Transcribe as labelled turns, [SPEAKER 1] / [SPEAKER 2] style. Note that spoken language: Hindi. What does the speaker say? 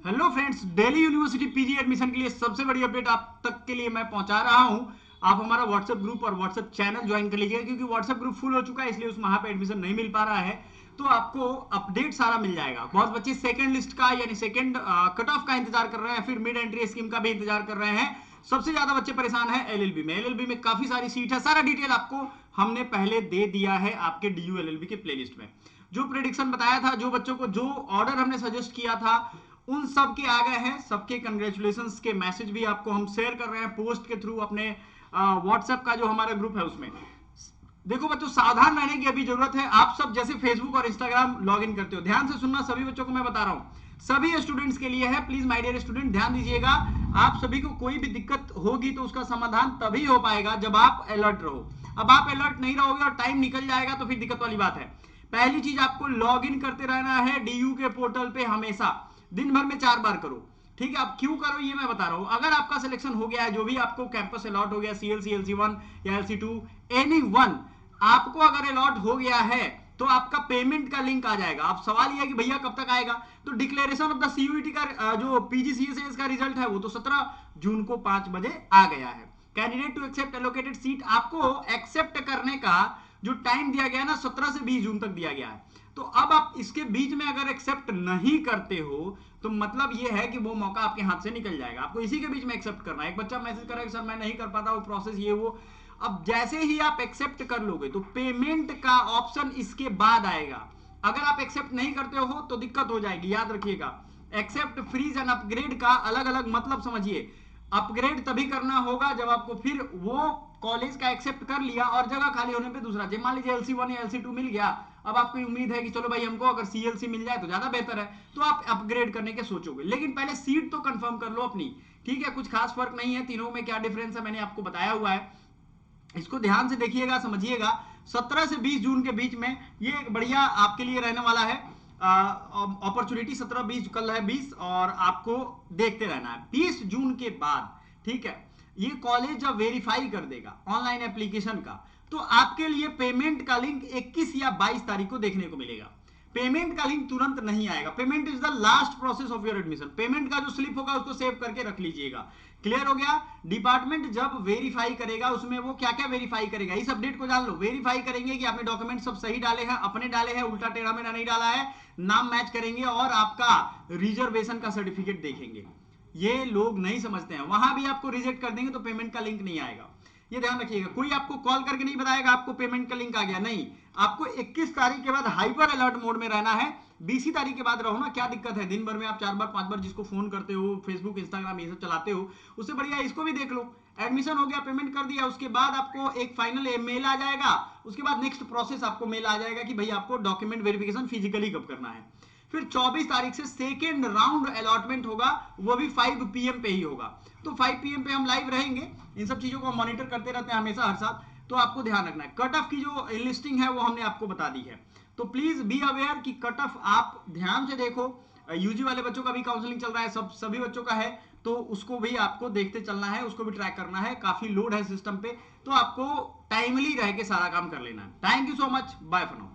[SPEAKER 1] Hello friends, Delhi university PG admission के लिए सबसे बड़ी अपडेट आप तक के लिए मैं पहुंचा रहा हूं। आप हमारा व्हाट्सएप ग्रुप और व्हाट्सएप चैनल ज्वाइन कर लीजिएगा, क्योंकि व्हाट्सएप ग्रुप फुल हो चुका है, इसलिए उसमें वहां पे एडमिशन नहीं मिल पा रहा है। तो आपको अपडेट सारा मिल जाएगा। बहुत बच्चे सेकंड लिस्ट का यानी सेकंड कट ऑफ का इंतजार कर रहे हैं, फिर मिड एंट्री स्कीम का भी इंतजार कर रहे हैं। सबसे ज्यादा बच्चे परेशान है एलएलबी में। एलएलबी में काफी सारी सीट है, सारा डिटेल आपको हमने पहले दे दिया है आपके डीयू एलएलबी के प्लेलिस्ट में। जो प्रेडिक्शन बताया था, जो बच्चों को जो ऑर्डर हमने सजेस्ट किया था, उन सब के आ गए हैं। सबके कंग्रेचुलेशंस के मैसेज भी आपको हम शेयर कर रहे हैं पोस्ट के थ्रू अपने व्हाट्सएप का जो हमारा ग्रुप है उसमें। देखो बच्चों, सावधान रहने की अभी जरूरत है। आप सब जैसे फेसबुक और इंस्टाग्राम लॉग इन करते हो, ध्यान से सुनना, सभी बच्चों को मैं बता रहा हूं, सभी स्टूडेंट्स के लिए है। प्लीज माय डियर स्टूडेंट, ध्यान दीजिएगा। आप सभी को कोई भी दिक्कत होगी तो उसका समाधान तभी हो पाएगा जब आप अलर्ट रहो। अब आप अलर्ट नहीं रहोगे और टाइम निकल जाएगा तो फिर दिक्कत वाली बात है। पहली चीज, आपको लॉग इन करते रहना है डीयू के पोर्टल पे हमेशा, दिन भर में 4 बार करो। ठीक है, अब क्यों करो ये मैं बता रहा हूं। अगर आपका सिलेक्शन हो गया है, जो भी आपको कैंपस अलॉट हो गया, सीएलसी, एलसी1 या एलसी2, एनी वन, आपको अगर अलॉट हो गया है तो आपका पेमेंट का लिंक आ जाएगा। अब सवाल ये है कि भैया कब तक आएगा, तो डिक्लेरेशन ऑफ द सीयूईटी का जो पीजीसीएसएस का रिजल्ट है वो तो 17 जून को 5 बजे आ गया है। Candidate to accept allocated seat, आपको एक्सेप्ट करने का जो टाइम दिया गया ना 17 से 20 जून तक दिया गया है। तो अब आप इसके बीच में अगर एक्सेप्ट नहीं करते हो तो मतलब ये है कि वो मौका आपके हाथ से निकल जाएगा। आपको इसी के बीच में एक्सेप्ट करना है। एक बच्चा मैसेज करेगा सर मैं नहीं कर पाता, वो प्रोसेस ये वो। अब जैसे ही आप एक्सेप्ट कर लोगे तो पेमेंट का ऑप्शन इसके बाद आएगा। अगर आप एक्सेप्ट नहीं करते हो तो दिक्कत हो जाएगी, याद रखिएगा। एक्सेप्ट, फ्रीज एंड अपग्रेड का अलग अलग मतलब समझिए। अपग्रेड तभी करना होगा जब आपको फिर वो कॉलेज का एक्सेप्ट कर लिया और जगह खाली होने पे दूसरा, जब मान लीजिए एलसी1 या एलसी2 मिल गया, अब आपको उम्मीद है कि चलो भाई हमको अगर सीएलसी मिल जाए तो ज्यादा बेहतर है, तो आप अपग्रेड करने के सोचोगे। लेकिन पहले सीट तो कंफर्म कर लो अपनी। ठीक है, कुछ खास फर्क नहीं है, तीनों में क्या डिफरेंस है मैंने आपको बताया हुआ है। इसको ध्यान से देखिएगा, समझिएगा। 17 से 20 जून के बीच में ये एक बढ़िया आपके लिए रहने वाला है अपॉर्चुनिटी। 17, 20, कल है 20, और आपको देखते रहना है। 20 जून के बाद, ठीक है, ये कॉलेज जब वेरीफाई कर देगा ऑनलाइन एप्लीकेशन का, तो आपके लिए पेमेंट का लिंक 21 या 22 तारीख को देखने को मिलेगा। पेमेंट का लिंक तुरंत नहीं आएगा। Payment is the last process of your admission. Payment का जो स्लिप होगा उसको सेव करके रख लीजिएगा। क्लियर हो गया। डिपार्टमेंट जब वेरीफाई करेगा उसमें वो क्या क्या वेरीफाई करेगा, इस अपडेट को जान लो। वेरीफाई करेंगे कि आपने डॉक्यूमेंट सब सही डाले हैं, अपने डाले हैं, उल्टा टेढ़ा मेढ़ा नहीं डाला है, नाम मैच करेंगे, और आपका रिजर्वेशन का सर्टिफिकेट देखेंगे। ये लोग नहीं समझते हैं, वहां भी आपको रिजेक्ट कर देंगे तो पेमेंट का लिंक नहीं आएगा। ये ध्यान रखिएगा। कोई आपको कॉल करके नहीं बताएगा आपको पेमेंट का लिंक आ गया, नहीं। आपको 21 तारीख के बाद हाइपर अलर्ट मोड में रहना है। 20 तारीख के बाद रहो ना, क्या दिक्कत है। दिन भर में आप 4 बार 5 बार जिसको फोन करते हो, फेसबुक इंस्टाग्राम ये सब चलाते हो, उससे बढ़िया इसको भी देख लो। एडमिशन हो गया, पेमेंट कर दिया, उसके बाद आपको एक फाइनल मेल आ जाएगा। उसके बाद नेक्स्ट प्रोसेस आपको मेल आ जाएगा कि भाई आपको डॉक्यूमेंट वेरिफिकेशन फिजिकली कब करना है। फिर 24 तारीख से सेकेंड राउंड अलॉटमेंट होगा, वो भी 5 PM पे ही होगा। तो 5 PM पे हम लाइव रहेंगे, इन सब चीजों को मॉनिटर करते रहते हैं हमेशा, हर साल। तो आपको ध्यान रखना है। कट ऑफ की जो लिस्टिंग है वो हमने आपको बता दी है, तो प्लीज बी अवेयर कि कट ऑफ आप ध्यान से देखो। यूजी वाले बच्चों का भी काउंसलिंग चल रहा है, सभी बच्चों का है, तो उसको भी आपको देखते चलना है, उसको भी ट्रैक करना है। काफी लोड है सिस्टम पे, तो आपको टाइमली रह के सारा काम कर लेना है। Thank you so much, bye for now.